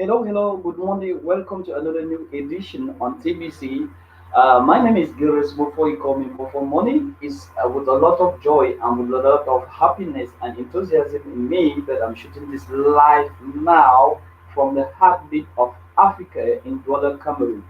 Hello, good morning. Welcome to another new edition on TBC. My name is Gilles. Before you call me Moffo, morning is with a lot of joy and with a lot of happiness and enthusiasm in me that I'm shooting this live now from the heartbeat of Africa in Douala, Cameroon.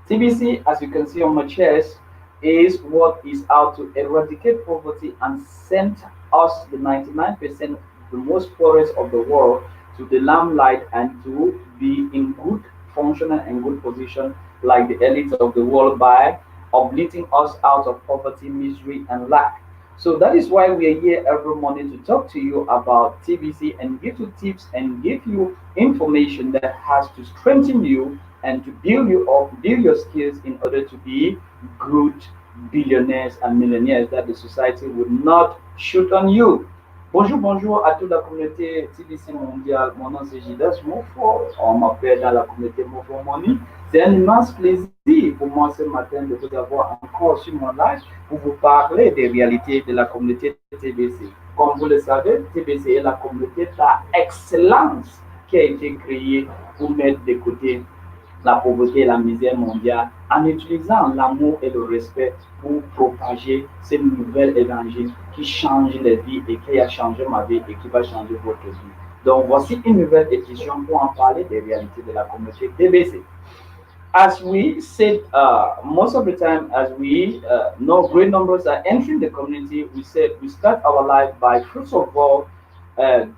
TBC, as you can see on my chest, is what is out to eradicate poverty and send us, the 99%, the most poorest of the world, to the limelight and to be in good functional and good position like the elites of the world by uplifting us out of poverty, misery, and lack. So that is why we are here every morning to talk to you about TBC and give you tips and give you information that has to strengthen you and to build you up, build your skills in order to be good billionaires and millionaires that the society would not shoot on you. Bonjour à toute la communauté TBC mondiale. Mon nom c'est Gilles Moffo. On m'appelle dans la communauté Moffo Money. C'est un immense plaisir pour moi ce matin de vous avoir encore sur mon live pour vous parler des réalités de la communauté TBC. Comme vous le savez, TBC est la communauté par excellence qui a été créée pour mettre de côté la pauvreté et la misère mondiale en utilisant l'amour et le respect pour propager ce nouvel évangile qui change les vies et qui a changé ma vie et qui va changer votre vie. Donc voici une nouvelle édition pour en parler des réalités de la communauté TBC. As we said, most of the time, as we know, great numbers are entering the community. We said we start our life by first of all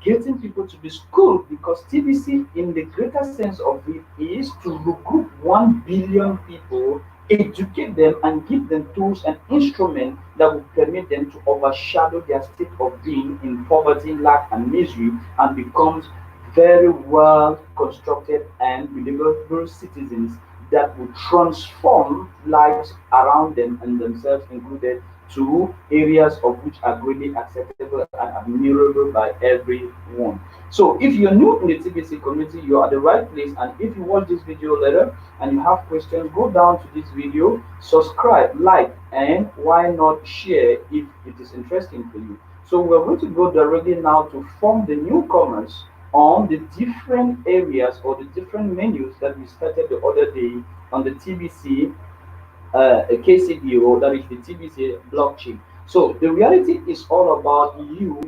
getting people to the school because TBC, in the greater sense of it, is to recruit 1 billion people, educate them, and give them tools and instruments that will permit them to overshadow their state of being in poverty, lack, and misery and becomes very well constructed and believable citizens that will transform lives around them and themselves included to areas of which are greatly acceptable and admirable by everyone. So if you're new in the TBC community, you're at the right place. And if you watch this video later and you have questions, go down to this video, subscribe, like, and why not share if it is interesting for you. So we're going to go directly now to form the newcomers on the different areas or the different menus that we started the other day on the TBC a KCBO, that is the TBC blockchain. So the reality is all about you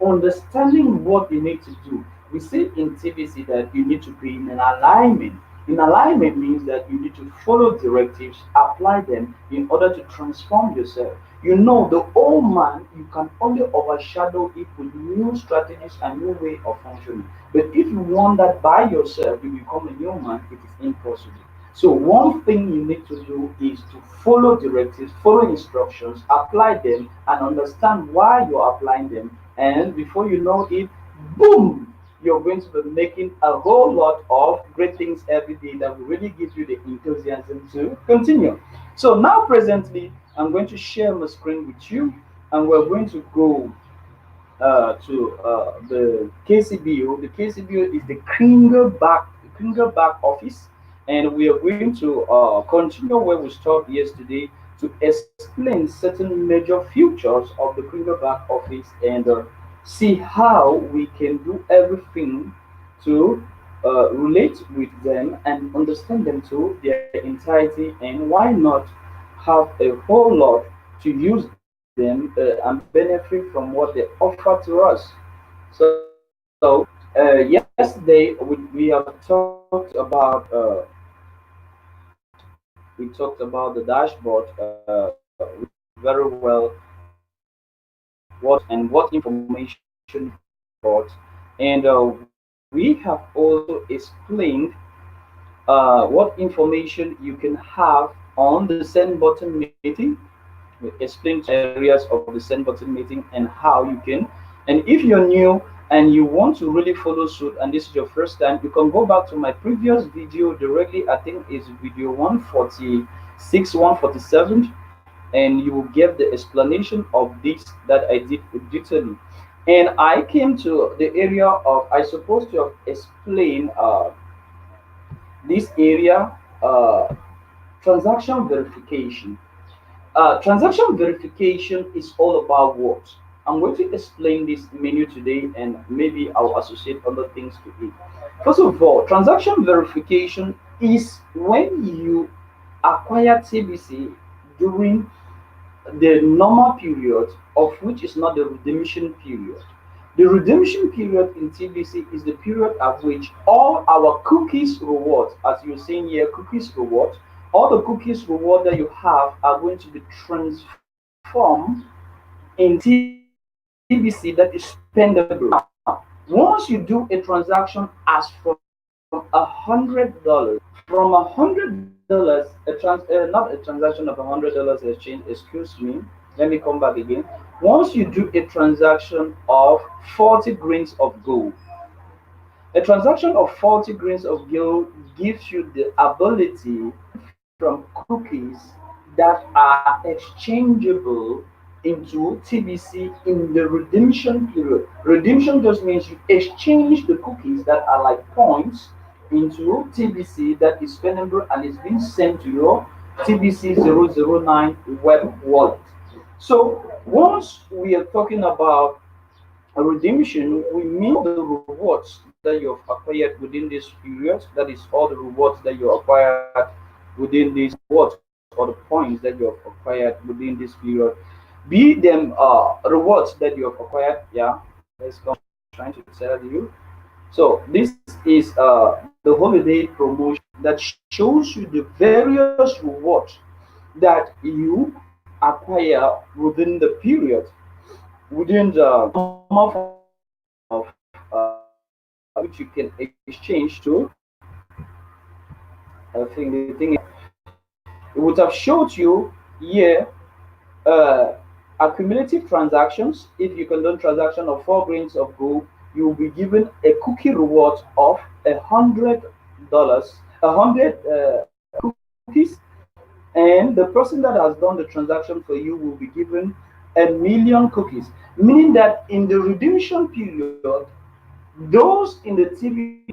understanding what you need to do. We say in TBC that you need to be in an alignment. In alignment means that you need to follow directives, apply them in order to transform yourself. You know, the old man, you can only overshadow it with new strategies and new way of functioning. But if you want that by yourself, you become a new man, it is impossible. So one thing you need to do is to follow directives, follow instructions, apply them, and understand why you're applying them. And before you know it, boom, you're going to be making a whole lot of great things every day that will really give you the enthusiasm to continue. So now presently, I'm going to share my screen with you, and we're going to go to the KCBO. The KCBO is the Kringelback office, and we are going to continue where we stopped yesterday to explain certain major features of the Kringelback office and see how we can do everything to relate with them and understand them to their entirety, and why not have a whole lot to use them and benefit from what they offer to us. So yesterday we have talked about we talked about the dashboard very well, what and what information got, and we have also explained what information you can have on the send button meeting. We explained areas of the send button meeting and how you can. And if you're new and you want to really follow suit, and this is your first time, you can go back to my previous video directly. I think it's video 146, 147, and you will get the explanation of this that I did digitally. And I came to the area of I supposed to have explained this area, transaction verification. Transaction verification is all about what? I'm going to explain this menu today, and maybe I'll associate other things to it. First of all, transaction verification is when you acquire TBC during the normal period, of which is not the redemption period. The redemption period in TBC is the period at which all our cookies rewards, as you're saying here, cookies reward, all the cookies reward that you have are going to be transformed in TBC that is spendable. Now, once you do a transaction as from $100, not a transaction of $100 exchange. Excuse me. Let me come back again. Once you do a transaction of 40 grains of gold, a transaction of 40 grains of gold gives you the ability from cookies that are exchangeable into TBC in the redemption period. Redemption just means you exchange the cookies that are like points into TBC that is spendable and is being sent to your TBC 009 web wallet. So once we are talking about a redemption, we mean the rewards that you have acquired within this period. That is all the rewards that you acquired within this rewards or the points that you have acquired within this period. Be them rewards that you have acquired. Yeah, let's go. Trying to tell you. So this is the holiday promotion that shows you the various rewards that you acquire within the period, within the normal form of which you can exchange to. I think the thing is, it would have showed you here accumulative transactions. If you can do transaction of 4 grains of gold, you will be given a cookie reward of $100, 100 cookies, and the person that has done the transaction for you will be given 1,000,000 cookies. Meaning that in the redemption period, those in the TV,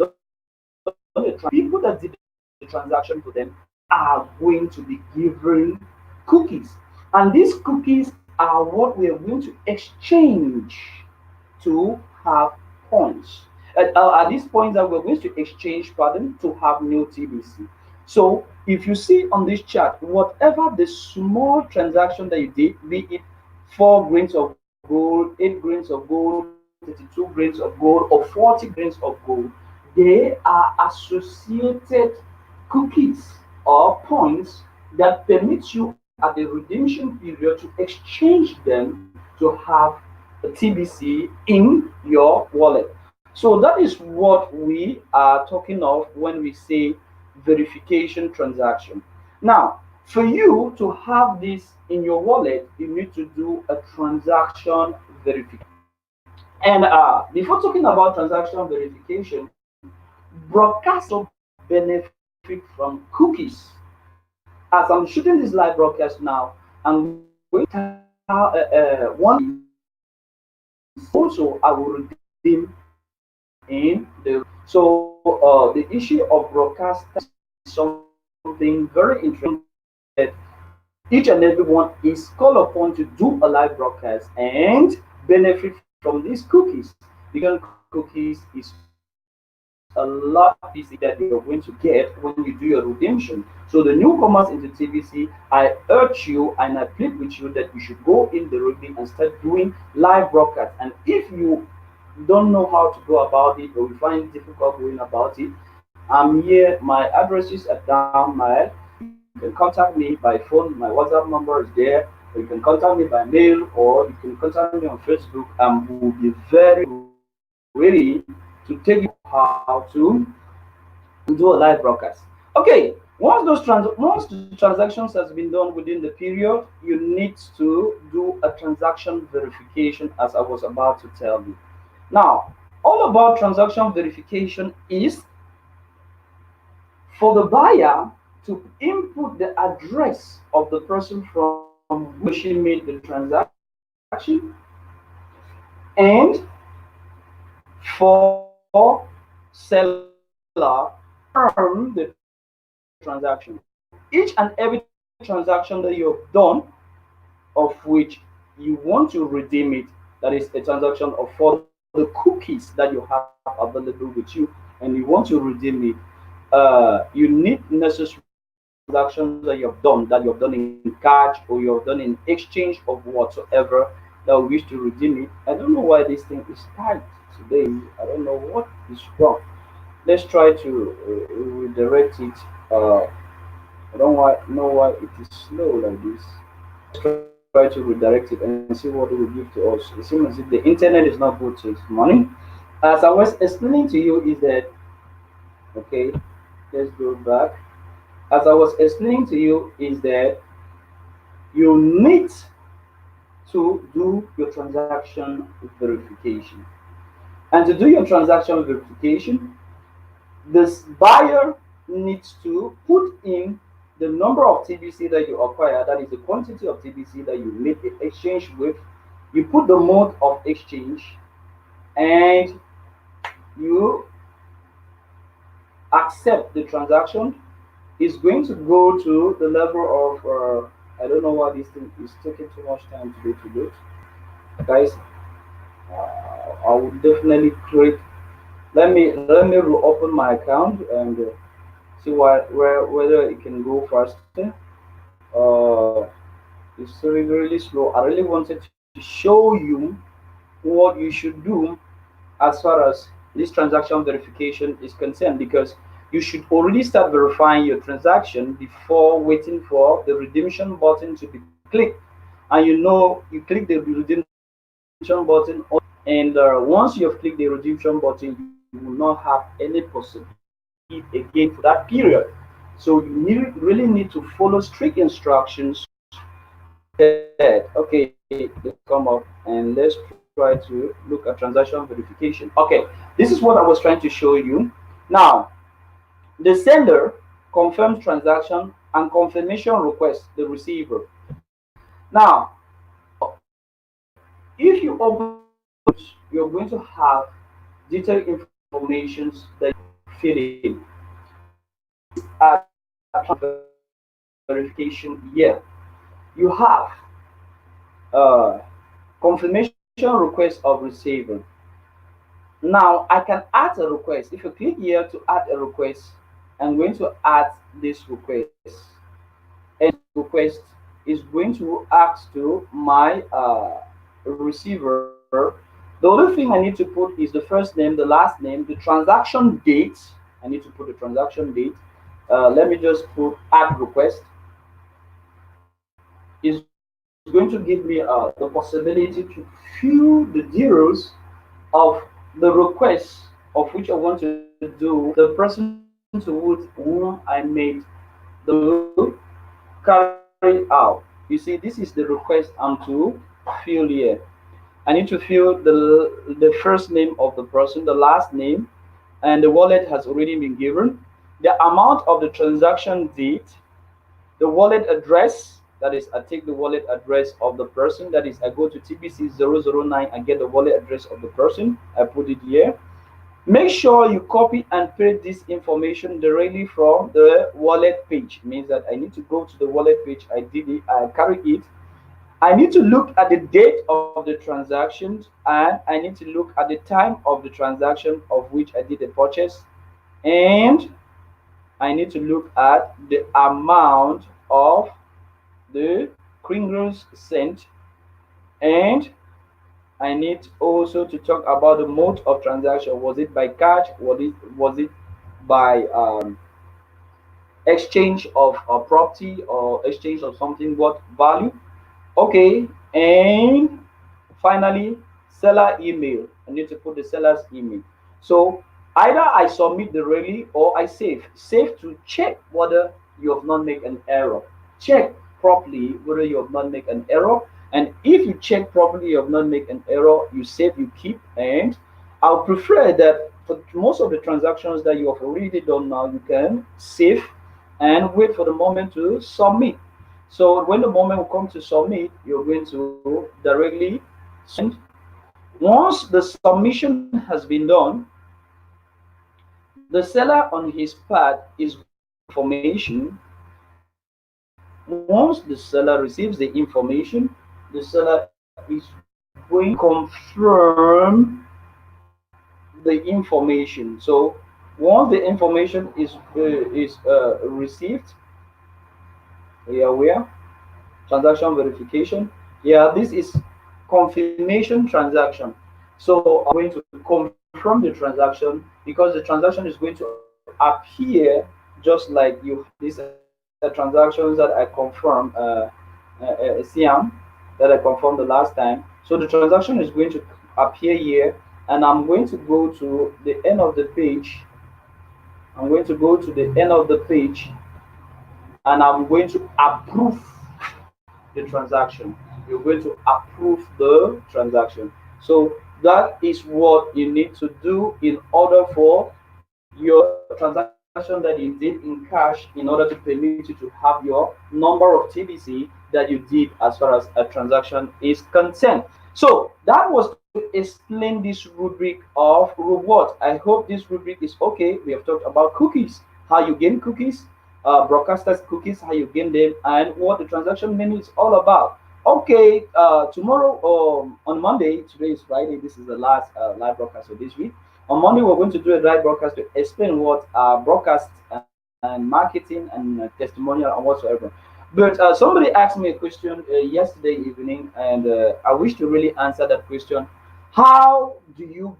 people that did the transaction for them are going to be given cookies. And these cookies are what we are going to exchange to have points. At these points that we're going to exchange, pardon, to have new TBC. So if you see on this chart, whatever the small transaction that you did, be it 4 grains of gold, 8 grains of gold, 32 grains of gold, or 40 grains of gold, they are associated cookies or points that permit you at the redemption period to exchange them to have a TBC in your wallet. So that is what we are talking of when we say verification transaction. Now, for you to have this in your wallet, you need to do a transaction verification. And before talking about transaction verification, broadcasters benefit from cookies. As I'm shooting this live broadcast now, I'm going to one also I will redeem in the so the issue of broadcast is something very interesting that each and everyone is called upon to do a live broadcast and benefit from these cookies. Because cookies is a lot easy that you're going to get when you do your redemption. So the newcomers into TVC, I urge you and I plead with you that you should go in directly and start doing live broadcasts. And if you don't know how to go about it or you find it difficult going about it, I'm here. My addresses are down my. You can contact me by phone. My WhatsApp number is there. Or you can contact me by mail or you can contact me on Facebook. And we'll be very ready to take you how to do a live broadcast. Okay, once the transactions has been done within the period, you need to do a transaction verification, as I was about to tell you. Now, all about transaction verification is for the buyer to input the address of the person from which she made the transaction and for seller confirm the transaction. Each and every transaction that you have done, of which you want to redeem it, That is a transaction of for the cookies that you have available with you, and you want to redeem it. You need necessary transactions that you have done in cash or you have done in exchange of whatsoever that we wish to redeem it. I don't know why this thing is tight today. I don't know what is wrong. Let's try to redirect it. I don't know why it is slow like this. Let's try to redirect it and see what it will give to us. It seems as if the internet is not good to its morning. As I was explaining to you, is that okay? Let's go back. As I was explaining to you, is that you need to do your transaction verification. And to do your transaction verification, this buyer needs to put in the number of TBC that you acquire, that is the quantity of TBC that you make the exchange with. You put the mode of exchange and you accept the transaction. It's going to go to the level of, I don't know why this thing is taking too much time to do it. Guys, I will definitely create. Let me open my account and see whether it can go faster. Uh, it's really slow. I really wanted to show you what you should do as far as this transaction verification is concerned, because you should already start verifying your transaction before waiting for the redemption button to be clicked. And you know, you click the redemption button, and once you have clicked the redemption button, you will not have any possibility again for that period. So you really need to follow strict instructions that. Okay, let's come up and let's try to look at transaction verification. Okay, this is what I was trying to show you. Now, the sender confirms transaction and confirmation request the receiver. Now, if you open the page, you're going to have detailed information that you fill in. These are verification here. You have confirmation request of receiver. Now I can add a request. If you click here to add a request, I'm going to add this request. And request is going to ask to my receiver. The only thing I need to put is the first name, the last name, the transaction date. I need to put the transaction date. Let me just put add request. It's going to give me the possibility to fill the details of the request of which I want to do the person whom I made the carry out. You see, this is the request I'm to fill here. I need to fill the first name of the person, the last name, and the wallet has already been given. The amount of the transaction date, the wallet address, that is, I take the wallet address of the person, that is, I go to TBC 009 and get the wallet address of the person. I put it here. Make sure you copy and paste this information directly from the wallet page. It means that I need to go to the wallet page. I did it, I carry it. I need to look at the date of the transactions, and I need to look at the time of the transaction of which I did the purchase, and I need to look at the amount of the kringles sent, and I need also to talk about the mode of transaction. Was it by cash? Was it by exchange of a property or exchange of something worth value? Okay, and finally, seller email. I need to put the seller's email. So either I submit the rally or I save. Save to check whether you have not made an error. Check properly whether you have not made an error. And if you check properly, you have not made an error, you save, you keep. And I'll prefer that for most of the transactions that you have already done now, you can save and wait for the moment to submit. So when the moment will come to submit, you're going to directly send. Once the submission has been done, the seller on his part is information. Once the seller receives the information, the seller is going going to confirm the information. So once the information is received, we are aware transaction verification. Yeah, this is confirmation transaction. So I'm going to confirm the transaction because the transaction is going to appear just like you have these transactions that I confirmed, Siam, that I confirmed the last time. So the transaction is going to appear here, and I'm going to go to the end of the page. I'm going to go to the end of the page, and I'm going to approve the transaction. You're going to approve the transaction. So that is what you need to do in order for your transaction that you did in cash in order to permit you to have your number of TBC that you did as far as a transaction is concerned. So that was to explain this rubric of reward. I hope this rubric is okay. We have talked about cookies, how you gain cookies, broadcasters cookies, how you gain them, and what the transaction menu is all about. Okay, tomorrow on Monday, today is Friday, this is the last live broadcast of this week. On Monday, we're going to do a live broadcast to explain what broadcast and marketing and testimonial and whatsoever. But somebody asked me a question yesterday evening, and I wish to really answer that question. How do you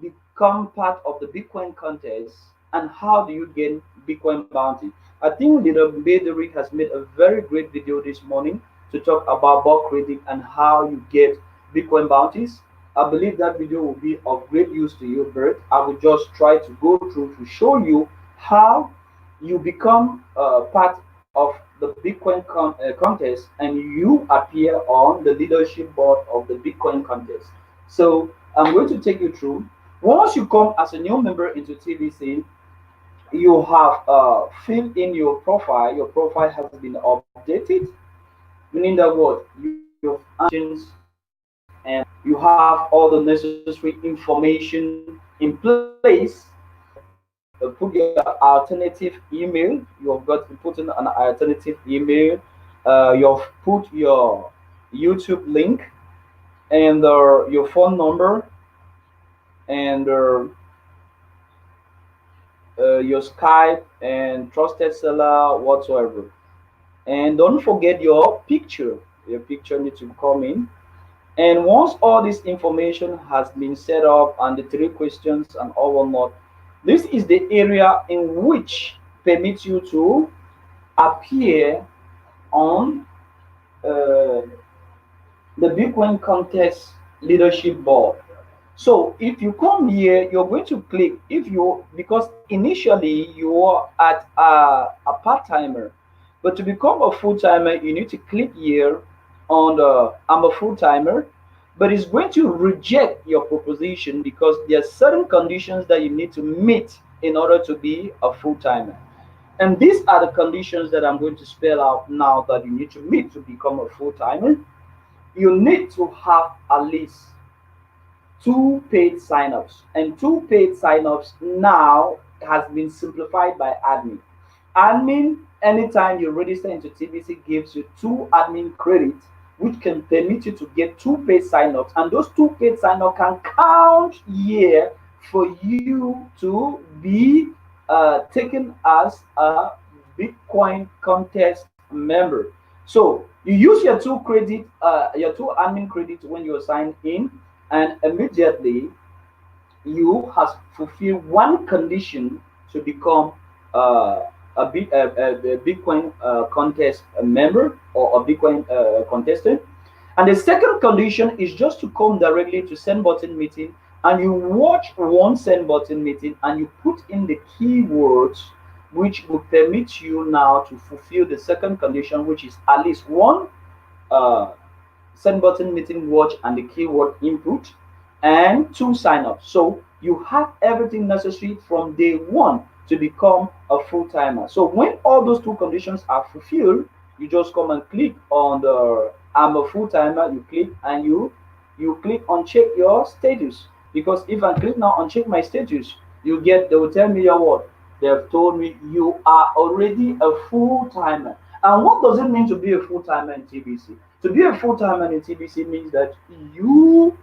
become part of the Bitcoin contest, and how do you gain Bitcoin bounty? I think Leader Bederick has made a very great video this morning to talk about bulk trading and how you get Bitcoin bounties. I believe that video will be of great use to you, Bert. I will just try to go through to show you how you become part of the Bitcoin contest and you appear on the leadership board of the Bitcoin contest. So I'm going to take you through. Once you come as a new member into TBC, you have filled in your profile. Your profile has been updated, meaning that what you've actions and you have all the necessary information in place. Put your alternative email. You have got to put in an alternative email. You've put your YouTube link and your phone number and your Skype and trusted seller whatsoever. And don't forget your picture. Your picture needs to come in. And once all this information has been set up and the three questions and all whatnot, this is the area in which permits you to appear on uh, the Bitcoin contest leadership board. So if you come here, you're going to click if you because initially you are at a part timer, but to become a full timer, you need to click here on the I'm a full timer, but it's going to reject your proposition because there are certain conditions that you need to meet in order to be a full timer. And these are the conditions that I'm going to spell out now that you need to meet to become a full timer. You need to have at least two paid signups, and two paid signups now has been simplified by admin. Admin, anytime you register into TBC, gives you two admin credits, which can permit you to get two paid signups, and those two paid signups can count here for you to be taken as a Bitcoin contest member. So you use your two admin credits when you sign in, and immediately you have fulfilled one condition to become a Bitcoin contest member or a Bitcoin contestant. And the second condition is just to come directly to send button meeting and you watch one send button meeting and you put in the keywords which will permit you now to fulfill the second condition, which is at least one uh, send button meeting watch and the keyword input and two signups. So you have everything necessary from day one to become a full timer. So when all those two conditions are fulfilled, you just come and click on the I'm a full timer. You click and you click on check your status, because if I click now on check my status, you get they will tell me your what they've told me you are already a full timer. And what does it mean to be a full timer in TBC? To be a full timer in TBC means that you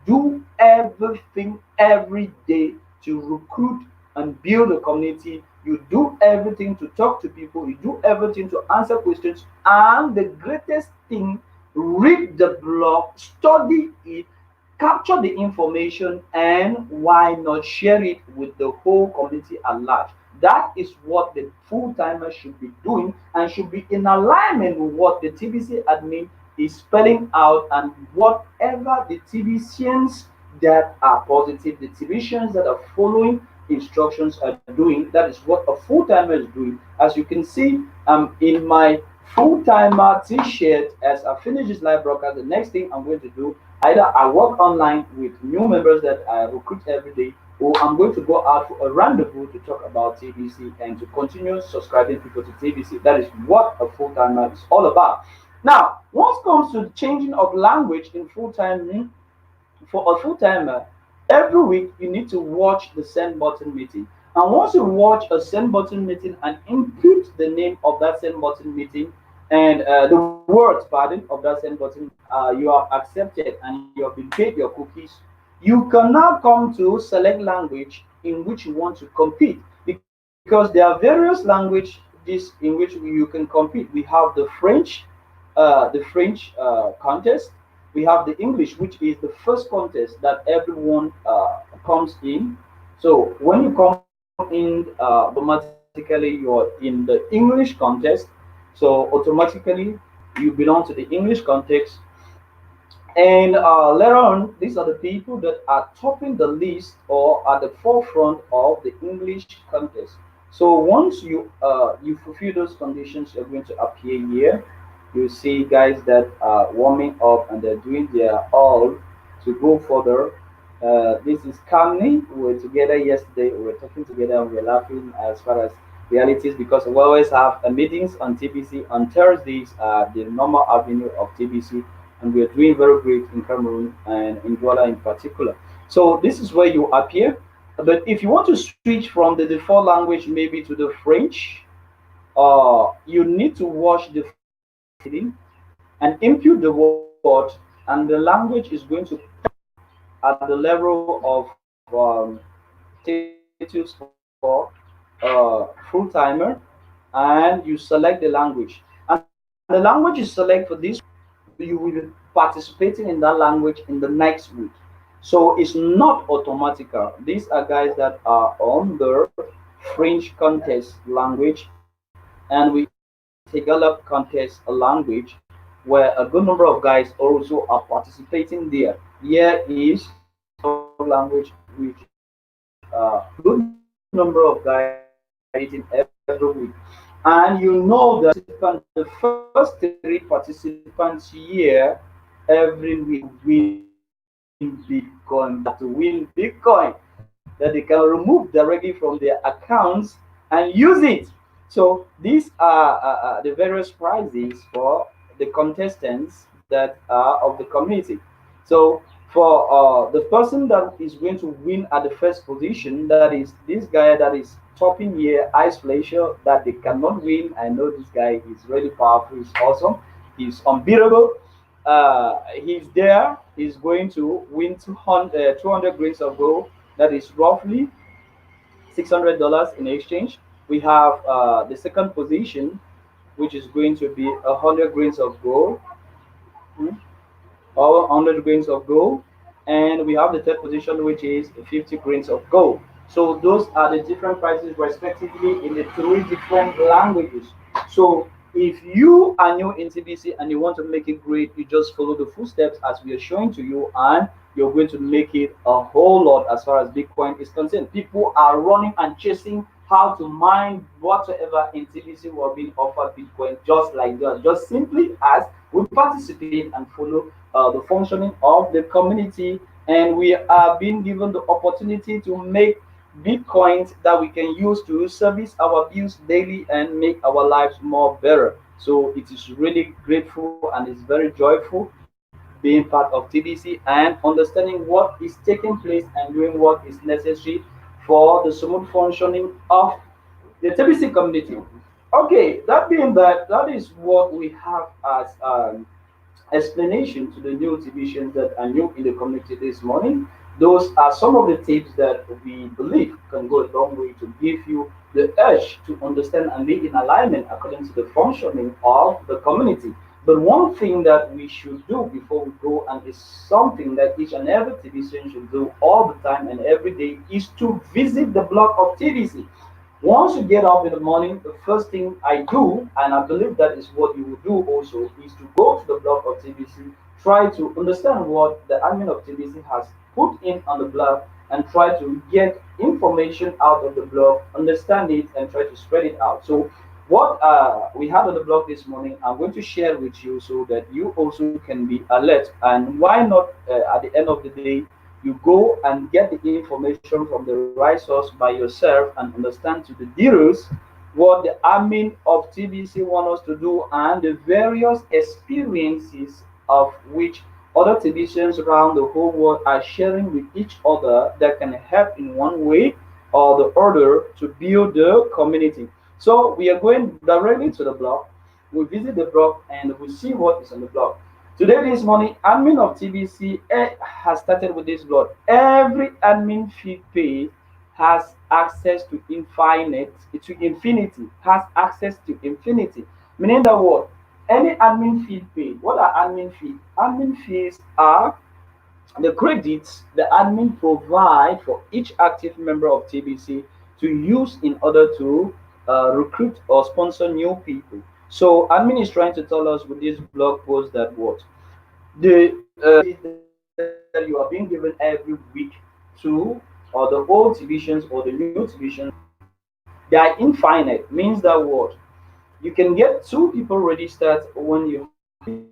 do everything every day to recruit and build a community. You do everything to talk to people. You do everything to answer questions. And the greatest thing, read the blog, study it, capture the information, and why not share it with the whole community at large. That is what the full timer should be doing and should be in alignment with what the TBC admin is spelling out, and whatever the TBCians that are positive, the TBCians that are following instructions are doing. That is what a full timer is doing. As you can see, I'm in my full timer t-shirt. As I finish this live broadcast, the next thing I'm going to do, either I work online with new members that I recruit every day, or I'm going to go out for a rendezvous to talk about TBC and to continue subscribing people to TBC. That is what a full timer is all about. Now, once it comes to changing of language in full time, for a full timer, every week you need to watch the send button meeting. And once you watch a send button meeting and input the name of that send button meeting and the words, pardon, of that send button, you are accepted and you have been paid your cookies. You can now come to select language in which you want to compete, because there are various languages in which you can compete. We have the French contest. We have the English, which is the first contest that everyone comes in. So when you come in, automatically you're in the English contest. So automatically you belong to the English context. And later on, these are the people that are topping the list or at the forefront of the English contest. So once you fulfill those conditions, you're going to appear here. You see guys that are warming up and they're doing their all to go further. This is Kamni. We were together yesterday. We were talking together and we were laughing as far as realities, because we always have meetings on TBC on Thursdays, the normal avenue of TBC, and we are doing very great in Cameroon and in Douala in particular. So this is where you appear. But if you want to switch from the default language maybe to the French, you need to watch the and input the word, and the language is going to at the level of status for full timer, and you select the language. And the language you select for this, you will be participating in that language in the next week. So it's not automatical. These are guys that are on the French contest language, and we have the Tagalog contest language, where a good number of guys also are participating there. Here is Tagalog language, which good number of guys participating every week. And you know that the first three participants here every week win Bitcoin. They have to win Bitcoin that they can remove directly from their accounts and use it. So these are the various prizes for the contestants that are of the community. So for the person that is going to win at the first position, that is this guy that is topping here, Ice Flasher, that they cannot win. I know this guy is really powerful, he's awesome, he's unbeatable. He's there, he's going to win 200 grains of gold, that is roughly $600 in exchange. We have the second position, which is going to be 100 grains of gold. Hmm? Or 100 grains of gold, and we have the third position, which is 50 grains of gold. So those are the different prices respectively in the three different languages. So if you are new in TBC and you want to make it great, you just follow the footsteps as we are showing to you, and you're going to make it a whole lot as far as Bitcoin is concerned. People are running and chasing how to mine whatsoever in TBC were being offered Bitcoin just like that, just simply as we participate and follow the functioning of the community, and we are being given the opportunity to make Bitcoins that we can use to service our bills daily and make our lives more better. So it is really grateful and it's very joyful being part of TBC and understanding what is taking place and doing what is necessary for the smooth functioning of the TBC community. Okay, that being that, that is what we have as explanation to the new exhibitions that are new in the community this morning. Those are some of the tips that we believe can go a long way to give you the urge to understand and be in alignment according to the functioning of the community. But one thing that we should do before we go, and is something that each and every TVC should do all the time and every day, is to visit the blog of TVC. Once you get up in the morning, the first thing I do, and I believe that is what you will do also, is to go to the blog of TBC, try to understand what the admin of TBC has put in on the blog, and try to get information out of the blog, understand it, and try to spread it out. So, what we have on the blog this morning, I'm going to share with you so that you also can be alert. And why not, at the end of the day, you go and get the information from the right source by yourself and understand to the details what the admin of TBC want us to do and the various experiences of which other TBCs around the whole world are sharing with each other that can help in one way or the other to build the community. So we are going directly to the blog. We visit the blog and we see what is on the blog. Today, this morning, admin of TBC has started with this blog. Every admin feed page has access to infinite, to infinity, has access to infinity. Meaning that what? Any admin feed page. What are admin fees? Admin fees are the credits the admin provide for each active member of TBC to use in order to recruit or sponsor new people. So admin is trying to tell us with this blog post that what the that you are being given every week to or the old divisions or the new divisions, they are infinite. Means that what you can get two people registered when you have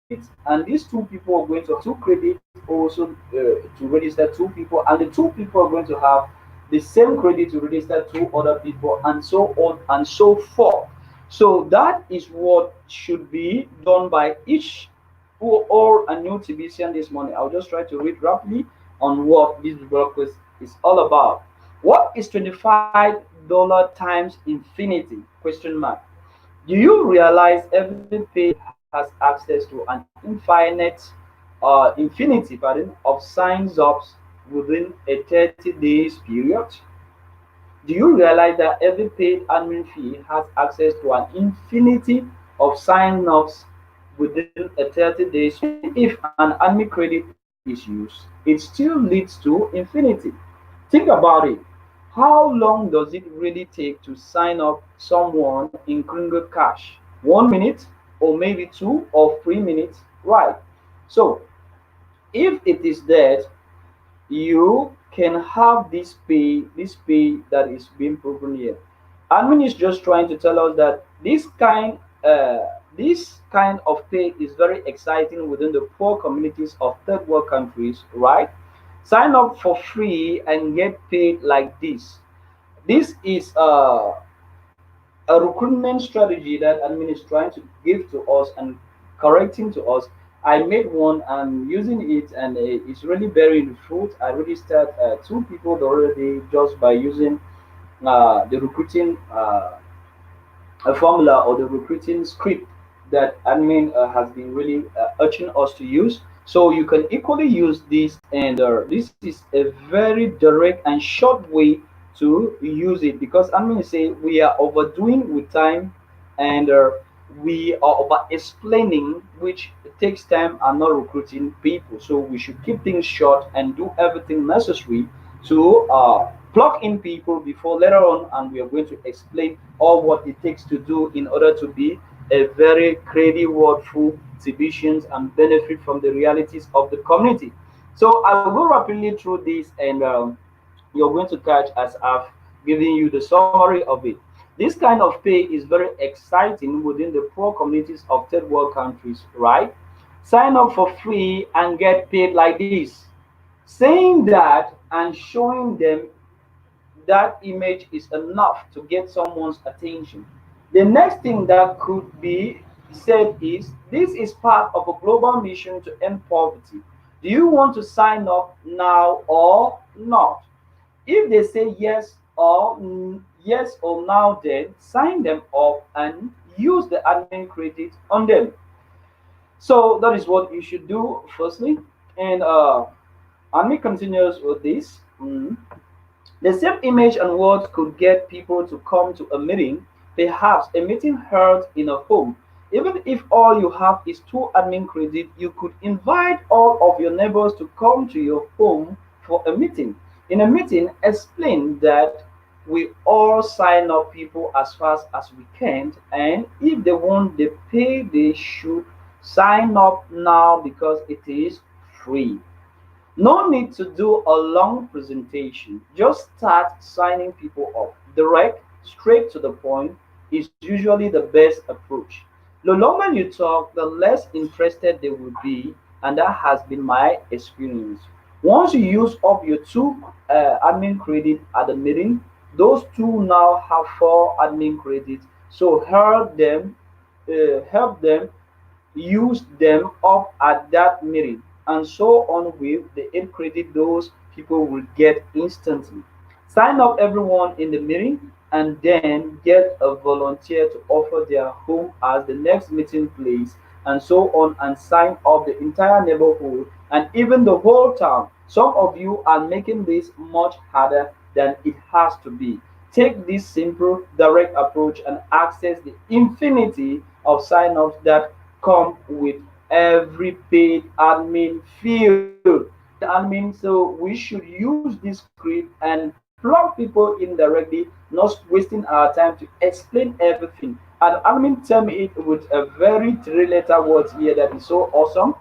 credits, and these two people are going to have two credits also to register two people, and the two people are going to have the same credit to register two other people, and so on and so forth. So that is what should be done by each who are a new TBCN this morning. I'll just try to read rapidly on what this blog is all about. What is $25 times infinity? Question mark. Do you realize every page has access to an infinity, of signs ups within a 30 days period? Do you realize that every paid admin fee has access to an infinity of sign ups within a 30 days? If an admin credit is used, it still leads to infinity. Think about it. How long does it really take to sign up someone in Kringle Cash? 1 minute, or maybe 2 or 3 minutes? Right. So, if it is that you can have this pay that is being proven here. Admin is just trying to tell us that this kind of pay is very exciting within the poor communities of third world countries, right? Sign up for free and get paid like this. This is a recruitment strategy that admin is trying to give to us and correcting to us. I made one and using it, and it's really bearing fruit. I already start two people already just by using the recruiting a formula or the recruiting script that admin has been really urging us to use. So you can equally use this, and this is a very direct and short way to use it, because admin say we are overdoing with time, and we are over explaining, which takes time and not recruiting people. So we should keep things short and do everything necessary to plug in people before later on, and we are going to explain all what it takes to do in order to be a very creative, wordful exhibitions and benefit from the realities of the community. So I will go rapidly through this, and you're going to catch as I've given you the summary of it. This kind of pay is very exciting within the poor communities of third world countries, right? Sign up for free and get paid like this. Saying that and showing them that image is enough to get someone's attention. The next thing that could be said is this is part of a global mission to end poverty. Do you want to sign up now or not? If they say yes or now, then sign them up and use the admin credit on them. So that is what you should do firstly. And Anmi continues with this. The same image and words could get people to come to a meeting, perhaps a meeting held in a home. Even if all you have is two admin credit, you could invite all of your neighbors to come to your home for a meeting. In a meeting, explain that we all sign up people as fast as we can, and if they want the pay, they should sign up now because it is free. No need to do a long presentation. Just start signing people up. Direct, straight to the point is usually the best approach. The longer you talk, the less interested they will be, and that has been my experience. Once you use up your two admin credit at the meeting, those two now have four admin credits. So help them use them up at that meeting, and so on with the 8 credit those people will get instantly. Sign up everyone in the meeting and then get a volunteer to offer their home as the next meeting place, and so on, and sign up the entire neighborhood and even the whole town. Some of you are making this much harder than it has to be. Take this simple, direct approach and access the infinity of sign-ups that come with every paid admin field. Admin, so we should use this script and plug people in directly, not wasting our time to explain everything. And admin tell me it with a very three-letter words here that is so awesome.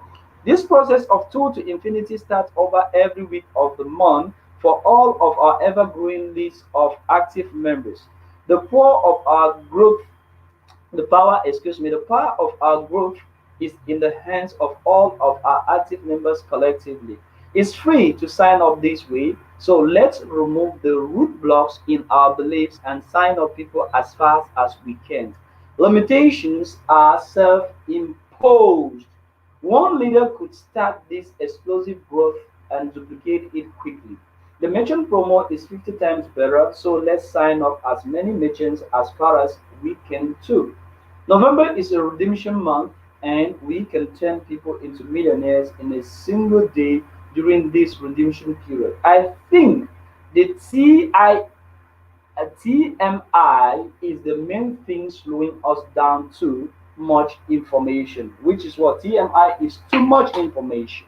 This process of 2 to infinity starts over every week of the month for all of our ever-growing list of active members. The power of our growth the power of our growth is in the hands of all of our active members collectively. It's free to sign up this way, so let's remove the roadblocks in our beliefs and sign up people as fast as we can. Limitations are self imposed. One leader could start this explosive growth and duplicate it quickly. The merchant promo is 50 times better, so let's sign up as many merchants as far as we can too. November is a redemption month, and we can turn people into millionaires in a single day during this redemption period. I think the TMI is the main thing slowing us down too much information, which is what TMI is too much information.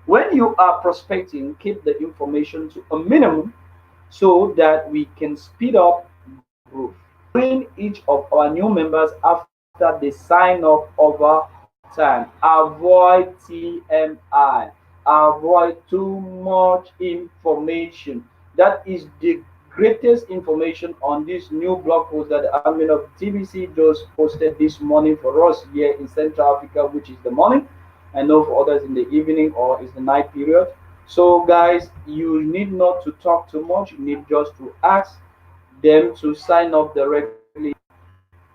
When you are prospecting, keep the information to a minimum so that we can speed up growth. Train each of our new members after they sign up over time. Avoid TMI. Avoid too much information. That is the greatest information on this new blog post that the admin of TBC just posted this morning for us here in Central Africa, which is the morning. I know for others in the evening or is the night period. So, guys, you need not to talk too much. You need just to ask them to sign up directly.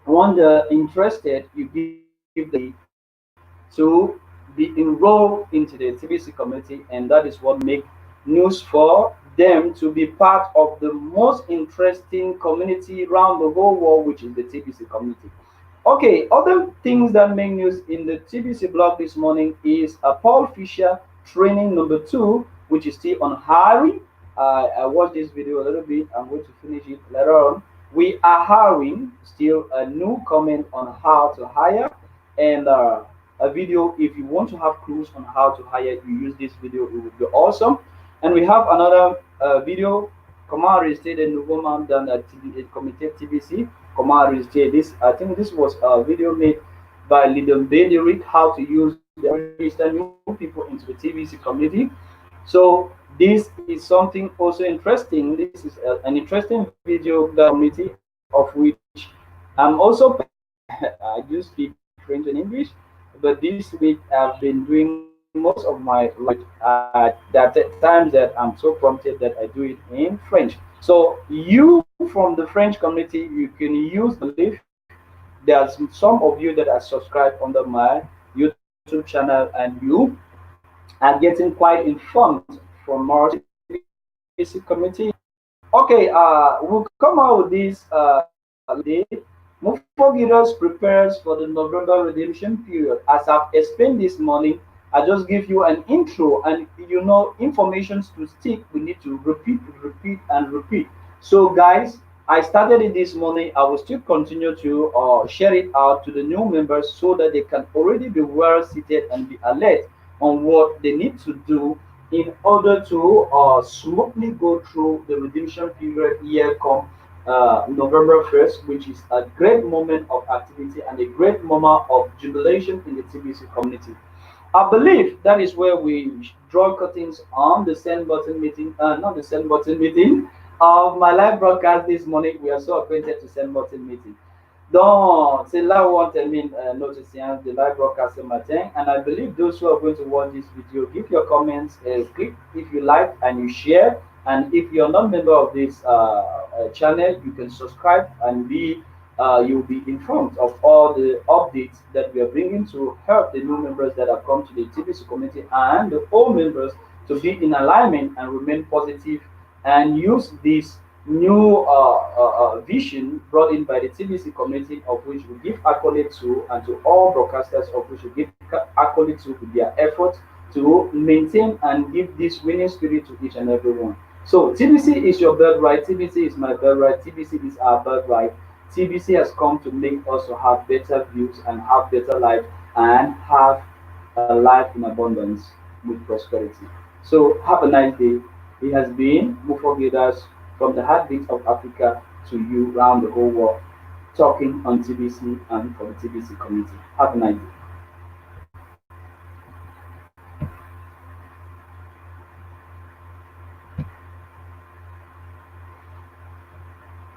When they're interested, you give to be enrolled into the TBC community, and that is what makes news for them to be part of the most interesting community around the whole world, which is the TBC community. Okay, other things that make news in the TBC blog this morning is a Paul Fisher training number two, which is still on hiring. I watched this video a little bit. I'm going to finish it later on. We are hiring, still a new comment on how to hire, and a video. If you want to have clues on how to hire, you use this video, it would be awesome. And we have another video. Comment rester des nouveaux membres dans le comité TBC. Comment register this? I think this was a video made by Lyndon Benedict, how to use the register new people into the TBC community. So this is something also interesting. This is an interesting video community of which I'm also I do speak French and English, but this week I've been doing most of my life at times that I'm so prompted that I do it in French. So you from the French community, you can use the link. There's some of you that are subscribed under my YouTube channel, and you are getting quite informed from our TBC community. Okay, we'll come out with this day. Moffo prepares for the November redemption period. As I've explained this morning, I just give you an intro, and information to stick. We need to repeat, repeat, and repeat. So, guys, I started it this morning. I will still continue to share it out to the new members so that they can already be well seated and be alert on what they need to do in order to smoothly go through the redemption period year come November 1st, which is a great moment of activity and a great moment of jubilation in the TBC community. I believe that is where we draw curtains on the send button meeting, not the send button meeting of my live broadcast this morning. We are so acquainted to send button meeting. Donc, c'est là où on termine notre séance de live broadcast ce matin. And I believe those who are going to watch this video, give your comments, click if you like and you share. And if you're not a member of this channel, you can subscribe and you'll be informed of all the updates that we are bringing to help the new members that have come to the TBC community and the old members to be in alignment and remain positive and use this new vision brought in by the TBC community, of which we give accolade to, and to all broadcasters, of which we give accolade to their effort to maintain and give this winning spirit to each and every one. So TBC is your birthright. TBC is my birthright. TBC is our birthright. TBC has come to make us to have better views and have better life and have a life in abundance with prosperity. So have a nice day. It has been Moffo from the heartbeat of Africa to you around the whole world, talking on TBC and for the TBC community. Have a nice day.